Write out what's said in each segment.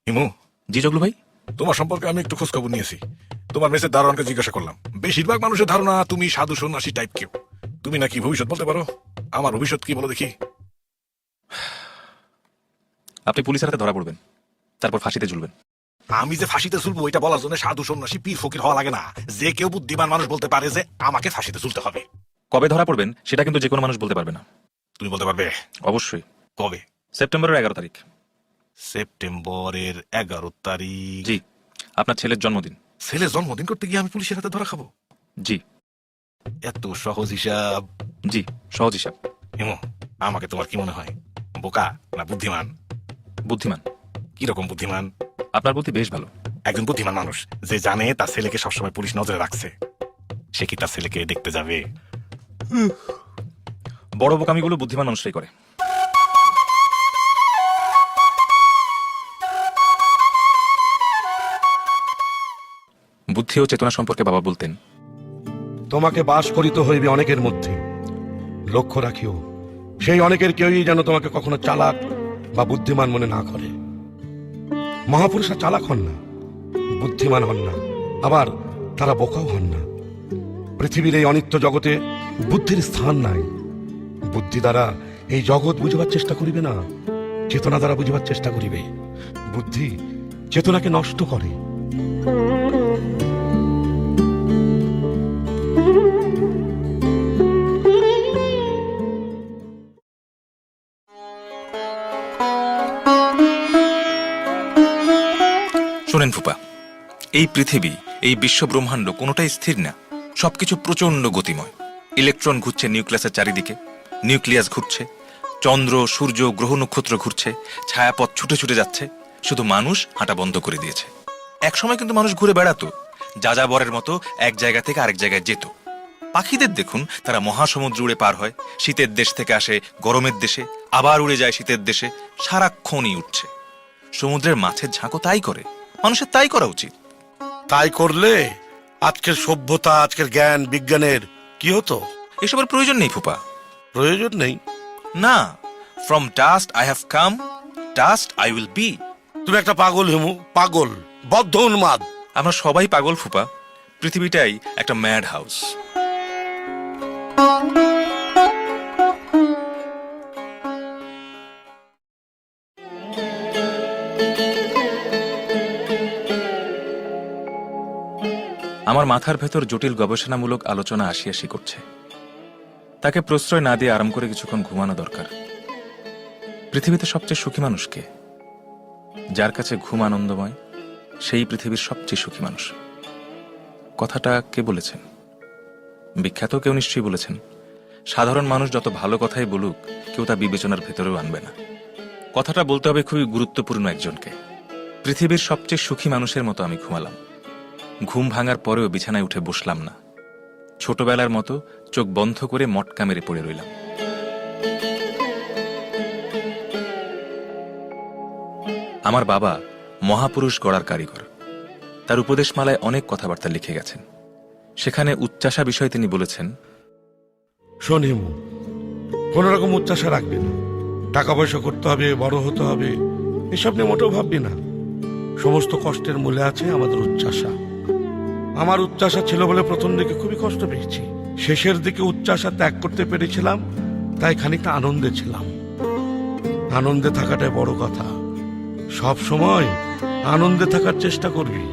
হিমু, জি জগলু ভাই। তোমার সম্পর্কে আমি একটু খোঁজ খবর নিয়েছি। তোমার মেসের দারোয়ানকে জিজ্ঞাসা করলাম, বেশিরভাগ মানুষের ধারণা তুমি সাধু সন্ন্যাসী টাইপ কেউ। তুমি নাকি ভবিষ্যৎ বলতে পারো? আমার ভবিষ্যৎ কি বলো দেখি। আপনি পুলিশের হাতে ধরা পড়বেন, তারপর ফাঁসিতে ঝুলবেন। আমি যে ফাঁসিতে ঝুলবো এটা বলার জন্য সাধু সন্ন্যাসী পীর ফকির হওয়া লাগে না। যে কেউ বুদ্ধিমান মানুষ বলতে পারে যে আমাকে ফাঁসিতে ঝুলতে হবে। কবে ধরা পড়বেন সেটা কিন্তু যে কোনো মানুষ বলতে পারবে না। তুমি বলতে পারবে? অবশ্যই। কবে? সেপ্টেম্বরের 11 তারিখ। সেপ্টেম্বরের 11 তারিখ? জি, আপনার ছেলের জন্মদিন। ছেলে জন্মদিন করতে গিয়ে আমি পুলিশের হাতে ধরা খাবো? জি। এত সহজ হিসাব? জি, সহজ হিসাব। হিমু, আমাকে তোমার কি মনে হয়, বোকা না বুদ্ধিমান? বুদ্ধিমান। কিরকম বুদ্ধিমান? আপনার বুদ্ধি বেশ ভালো। একজন বুদ্ধিমান মানুষ যে জানে তার ছেলেকে সবসময় পুলিশ নজরে রাখছে, সে কি তার ছেলেকে দেখতে যাবে? বড় বোকামিগুলো বুদ্ধিমান মানুষরাই করে। বুদ্ধি ও চেতনা সম্পর্কে বাবা বলতেন, তোমাকে বাস করিতে হইবে অনেকের মধ্যে, লক্ষ্য রাখিও সেই অনেকের কেউই যেন তোমাকে কখনো চালাক বা বুদ্ধিমান মনে না করে। মহাপুরুষরা চালাক হন না, বুদ্ধিমান হন না, আবার তারা বোকাও হন না। পৃথিবীর এই অনিত্য জগতে বুদ্ধির স্থান নাই। বুদ্ধি দ্বারা এই জগৎ বুঝবার চেষ্টা করিবে না, চেতনা দ্বারা বুঝবার চেষ্টা করিবে। বুদ্ধি চেতনাকে নষ্ট করে। শোনেন ফুপা, এই পৃথিবী, এই বিশ্ব ব্রহ্মাণ্ড কোনোটাই স্থির না। সবকিছু প্রচন্ড গতিময়। ইলেকট্রন ঘুরছে নিউক্লিয়াসের চারিদিকে, নিউক্লিয়াস ঘুরছে, চন্দ্র সূর্য গ্রহ নক্ষত্র ঘুরছে, ছায়াপথ ছুটে ছুটে যাচ্ছে। শুধু মানুষ হাঁটা বন্ধ করে দিয়েছে। একসময় কিন্তু মানুষ ঘুরে বেড়াতো, যাযাবরের মতো এক জায়গা থেকে আরেক জায়গায় যেত। পাখিদের দেখুন, তারা মহাসমুদ্র উড়ে পার হয়, শীতের দেশ থেকে আসে গরমের দেশে, আবার উড়ে যায় শীতের দেশে, সারাক্ষণই উঠছে। সমুদ্রের মাছের ঝাঁকও তাই করে। মানুষের তাই করা উচিত। তাই করলে আজকের সভ্যতা, আজকের জ্ঞান বিজ্ঞানের কি হতো? এসবের প্রয়োজন নেই ফুপা। প্রয়োজন নেই? না, from dust I have come, dust I will be. তুমি একটা পাগল হিমু, পাগল, বদ্ধ উন্মাদ। আমরা সবাই পাগল ফুপা। পৃথিবীটাই একটা ম্যাড হাউস। আমার মাথার ভেতর জটিল গবেষণামূলক আলোচনা আসি করছে। তাকে প্রশ্রয় না দিয়ে আরাম করে কিছুক্ষণ ঘুমানো দরকার। পৃথিবীতে সবচেয়ে সুখী মানুষ কে? যার কাছে ঘুম আনন্দময়, সেই পৃথিবীর সবচেয়ে সুখী মানুষ। কথাটা কে বলেছেন? বিখ্যাত কেউ নিশ্চয়ই বলেছেন। সাধারণ মানুষ যত ভালো কথাই বলুক, কেউ তা বিবেচনার ভেতরেও আনবে না। কথাটা বলতে হবে খুবই গুরুত্বপূর্ণ একজনকে। পৃথিবীর সবচেয়ে সুখী মানুষের মতো আমি ঘুমালাম। ঘুম ভাঙার পরেও বিছানায় উঠে বসলাম না। ছোটবেলার মতো চোখ বন্ধ করে মটকা মেরে পড়ে রইলাম। আমার বাবা মহাপুরুষ গড়ার কারিগর। তার উপদেশমালায় অনেক কথাবার্তা লিখে গেছেন। সেখানে উচ্চাসা বিষয়ে তিনি বলেছেন, শোন হিমু, কোন রকম উচ্চাসা রাখবি না। টাকা পয়সা করতে হবে, বড় হতে হবে, এসব নিয়ে মোটেও ভাববি না। সমস্ত কষ্টের মূলে আছে আমাদের উচ্চাসা। আমার উচ্চাসা ছিল বলে প্রথম দিকে খুবই কষ্ট পেয়েছি। শেষের দিকে উচ্চাসা ত্যাগ করতে পেরেছিলাম, তাই খানিকটা আনন্দে ছিলাম। আনন্দে থাকাটাই বড় কথা। সব সময় আনন্দে থাকার চেষ্টা করবি।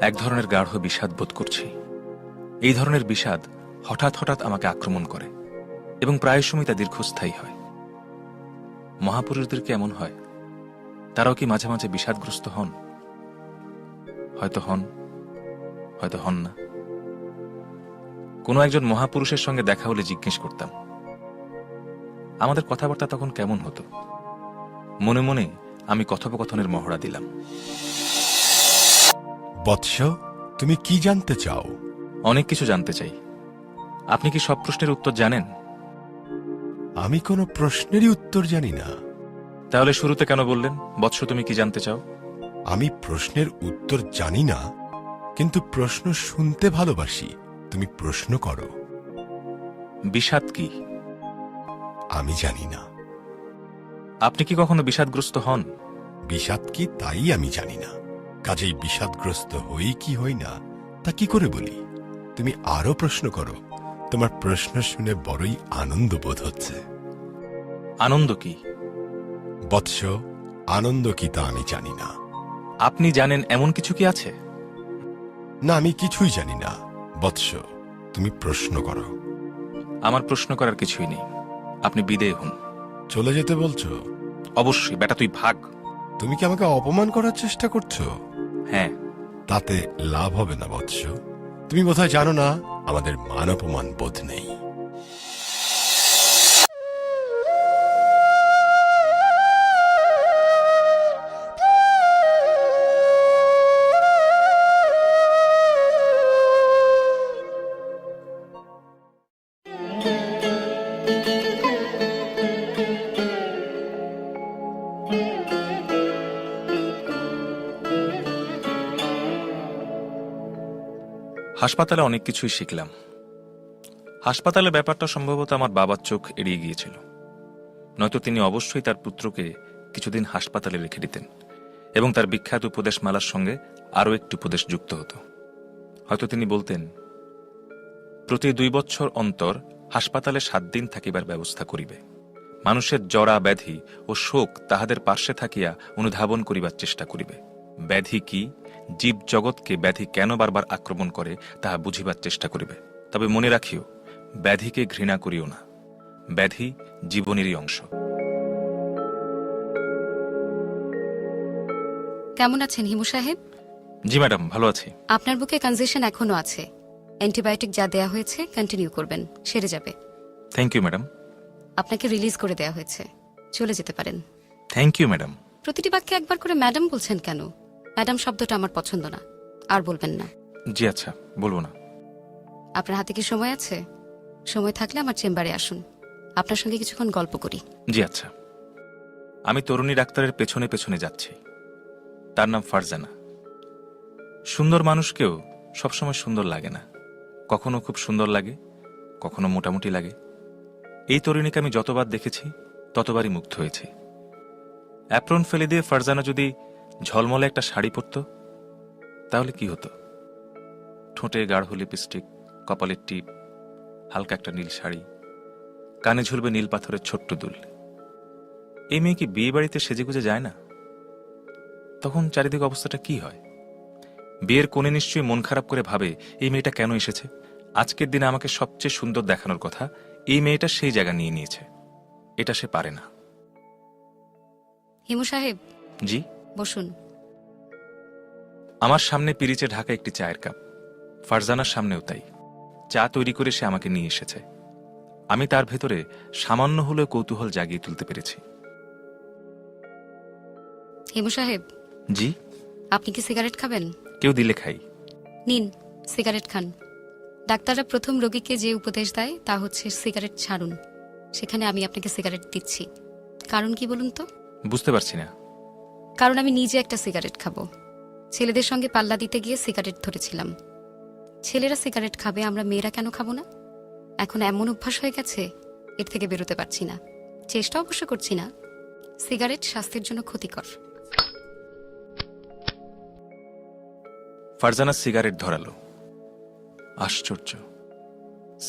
এক ধরনের গাঢ় বিষাদ বোধ করছি। এই ধরনের বিষাদ হঠাৎ হঠাৎ আমাকে আক্রমণ করে এবং প্রায় সময় তা দীর্ঘস্থায়ী হয়। মহাপুরুষদের কি এমন হয়? তারাও কি মাঝে মাঝে বিষাদগ্রস্ত হন? হয়তো হন, হয়তো হন না। কোনো একজন মহাপুরুষের সঙ্গে দেখা হলে জিজ্ঞেস করতাম, আমাদের কথাবার্তা তখন কেমন হতো? মনে মনে আমি কথোপকথনের মহড়া দিলাম। বৎস, তুমি কি জানতে চাও? অনেক কিছু জানতে চাই। আপনি কি সব প্রশ্নের উত্তর জানেন? আমি কোনো প্রশ্নেরই উত্তর জানি না। তাহলে শুরুতে কেন বললেন বৎস তুমি কি জানতে চাও? আমি প্রশ্নের উত্তর জানি না, কিন্তু প্রশ্ন শুনতে ভালোবাসি। তুমি প্রশ্ন করো। বিষাদ কি? আমি জানি না। আপনি কি কখনো বিষাদগ্রস্ত হন? বিষাদ কি তাই আমি জানি না। কাজেই বিষাদগ্রস্ত হই কি হই না তা কি করে বলি? তুমি আরো প্রশ্ন করো। তোমার প্রশ্ন শুনে বড়ই আনন্দ বোধ হচ্ছে। আনন্দ কি? বৎস, আনন্দ কি তা আমি জানি না। আপনি জানেন এমন কিছু কি আছে? না, আমি কিছুই জানি না। বৎস, তুমি প্রশ্ন করো। আমার প্রশ্ন করার কিছুই নেই, আপনি বিদেয় হন। চলে যেতে বলছো? অবশ্যই বেটা, তুই ভাগ। তুমি কি আমাকে অপমান করার চেষ্টা করছো? হ্যাঁ। তাতে লাভ হবে না বৎস। তুমি বোধহয় জানো না আমাদের মান অপমান বোধ নেই। হাসপাতালে অনেক কিছুই শিখলাম। হাসপাতালে ব্যাপারটা সম্ভবত আমার বাবার চোখ এড়িয়ে গিয়েছিল, নয়তো তিনি অবশ্যই তার পুত্রকে কিছুদিন হাসপাতালে রেখে দিতেন এবং তার বিখ্যাত উপদেশমালার সঙ্গে আরও একটি উপদেশ যুক্ত হতো। হয়তো তিনি বলতেন, প্রতি 2 বৎসর অন্তর হাসপাতালে 7 দিন থাকিবার ব্যবস্থা করিবে। মানুষের জরা ব্যাধি ও শোক তাহাদের পার্শ্বে থাকিয়া অনুধাবন করিবার চেষ্টা করিবে। ব্যাধি কি, জীব জগৎকে ব্যাধি কেন বারবার আক্রমণ করে তাহা বুঝিবার চেষ্টা করিবে। তবে মনে রাখিও, ব্যাধিকে ঘৃণা করিও না। ব্যাধি জীবনেরই অংশ। কেমন আছেন হিমু সাহেব? জি ম্যাডাম, ভালো আছি। আপনার বুকে কনজেশন এখনো আছে। অ্যান্টিবায়োটিক যা দেয়া হয়েছে কন্টিনিউ করবেন, সেরে যাবে। Thank you madam. আপনাকে রিলিজ করে দেয়া হয়েছে, চলে যেতে পারেন। Thank you madam. প্রতিটি বাক্যে একবার করে ম্যাডাম বলছেন কেন? ম্যাডাম শব্দটা আমার পছন্দ না, আর বলবেন না। জি আচ্ছা, বলবো না। আপনার হাতে কি সময় আছে? সময় থাকলে আমার চেম্বারে আসুন, আপনার সঙ্গে কিছুক্ষণ গল্প করি। জি আচ্ছা। আমি তরুণী ডাক্তারের পেছনে পেছনে যাচ্ছি। তার নাম ফারজানা। সুন্দর মানুষকেও সবসময় সুন্দর লাগে না, কখনো খুব সুন্দর লাগে, কখনো মোটামুটি লাগে। এই তরুণীকে আমি যতবার দেখেছি ততবারই মুগ্ধ হয়েছি। অ্যাপ্রন ফেলে দিয়ে ফারজানা যদি ঝলমলে একটা শাড়ি পরত তাহলে কি হতো? ঠোঁটে গাঢ় লিপস্টিক, কপালের টিপ, হালকা একটা নীল শাড়ি, কানে ঝুলবে নীল পাথরের ছোট্ট দুল। এই মেয়ে কি বিয়ে বাড়িতে সেজেগুজে যায় না? তখন চারিদিকে অবস্থাটা কি হয়? বিয়ের কোণে নিশ্চয়ই মন খারাপ করে ভাবে, এই মেয়েটা কেন এসেছে? আজকের দিনে আমাকে সবচেয়ে সুন্দর দেখানোর কথা, এই মেয়েটা সেই জায়গা নিয়ে নিয়েছে। এটা সে পারে না। হিমু সাহেব, জি। বসুন। আমার সামনে পিরিচে ঢাকা একটি চায়ের কাপ, ফারজানার সামনেও তাই। চা তৈরি করে সে আমাকে নিয়ে এসেছে। আমি তার ভেতরে সামান্য হলেও কৌতূহল জাগিয়ে তুলতে পেরেছি। হিমু সাহেব, জি। আপনি কি সিগারেট খাবেন? কেউ দিলে খাই। নিন, সিগারেট খান। ডাক্তাররা প্রথম রোগীকে যে উপদেশ দেয় তা হচ্ছে সিগারেট ছাড়ুন। সেখানে আমি আপনাকে সিগারেট দিচ্ছি। কারণ কি বলুন তো? বুঝতে পারছি না। কারণ আমি নিজে একটা সিগারেট খাবো। ছেলেদের সঙ্গে পাল্লা দিতে গিয়ে সিগারেট ধরেছিলাম। ছেলেরা সিগারেট খাবে, আমরা মেয়েরা কেন খাবো না? এখন এমন অভ্যাস হয়ে গেছে, এর থেকে বেরোতে পারছি না। চেষ্টা অবশ্য করছি না। সিগারেট স্বাস্থ্যের জন্য ক্ষতিকর। ফারজানা সিগারেট ধরালো। আশ্চর্য,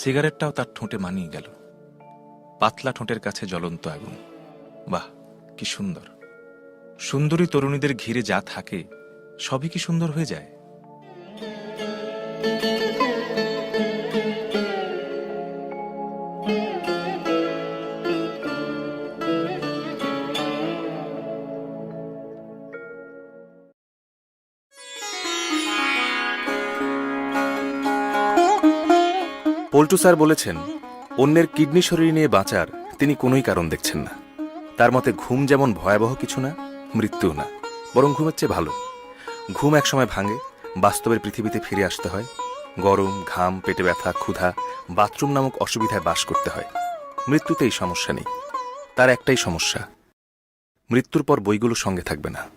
সিগারেটটাও তার ঠোঁটে মানিয়ে গেল। পাতলা ঠোঁটের কাছে জ্বলন্ত আগুন। বাহ, কি সুন্দর! সুন্দরী তরুণীদের ঘিরে যা থাকে সবই কি সুন্দর হয়ে যায়? পল্টু স্যার বলেছেন, অন্যের কিডনি শরীর নিয়ে বাঁচার তিনি কোনোই কারণ দেখছেন না। তার মতে ঘুম যেমন ভয়াবহ কিছু না, মৃত্যুও না, বরং ঘুমের চেয়ে ভালো। ঘুম একসময় ভাঙে, বাস্তবের পৃথিবীতে ফিরে আসতে হয়। গরম, ঘাম, পেটে ব্যথা, ক্ষুধা, বাথরুম নামক অসুবিধায় বাস করতে হয়। মৃত্যুতে এই সমস্যা নেই। তার একটাই সমস্যা, মৃত্যুর পর বইগুলো সঙ্গে থাকবে না।